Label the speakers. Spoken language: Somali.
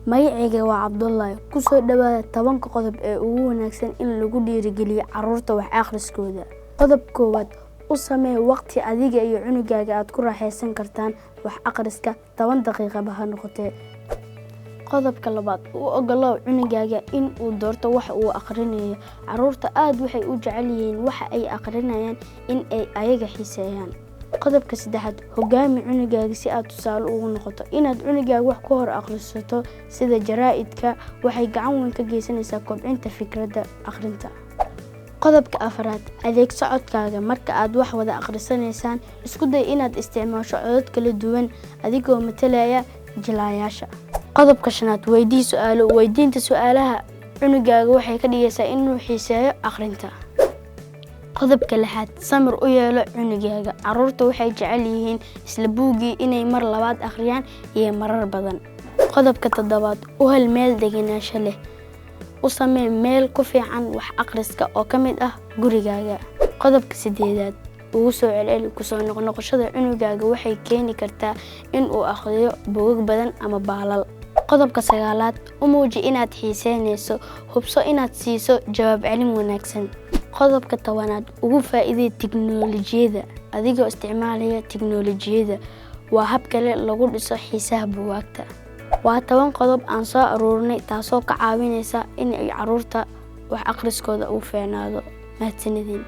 Speaker 1: Magacayga waa Cabdullaahi. Ku soo dhawaada 10 qodob ee ugu wanaagsan in lagu dhiirigeliyo carruurta wax akhriskooda. Qodob koowaad: u samee waqti adiga iyo cunugaaga aad ku raaxaysan kartaan wax akhriska 10 daqiiqo ha noqotee. Qodobka labaad: u ogolow cunugaaga in uu doorto wax uu akhrinayo. Carruurta aad waxay u jecel yihiin waxa ay akhrinayaan in ay ayaga xiiseeyaan. Qodobka saddexaad: hogaami cunugaaga si aad tusaale ugu noqoto. Inaad cunugaaga wax ku hor akhrisato sida jaraa'idka waxay gacan weyn ka geysanaysaa kobcinta fikradda akhrinta. Qodobka afraad: adeegso codkaaga marka aad wax wada akhrisanaysaan. Isku day inaad isticmaasho codad kala duwan adigoo matalaya jilayaasha. Qodobka shanaad: weydii su'aalo. Weydiinta su'aalaha cunugaaga waxay ka dhigaysaa inuu xiiseeyo akhrinta. Qodobka lixaad: samir u yeelo cunugaaga. Carruurta waxay jecel yihiin isla buuggii inay mar labaad akhriyaan iyo marar badan. Qodobka toddobaad: u hel meel deganaansho leh. U samee meel ku fiican wax akhriska oo ka mid ah gurigaaga. Qodobka siddeedaad: ugu soo celceli. Ku soo noqnoqoshada cunugaaga waxay keeni kartaa in uu akhriyo buugaag badan ama baalal. Qodobka sagaalaad: u muuji inaad xiiseynayso. Hubso inaad siiso jawaab celin wanaagsan. Qodobka 10aad: ugu faa'iidee tiknoolajiyadda. Adigoo isticmaalaya tiknoolajiyadda waa hab kale lagu dhiso xiisaha buugaagta. Waa 10 qodob aan soo aruurinay taasoo ka caawinaysa in ay carruurta wax akhriskooda u fiicnaado. Mahadsanidin.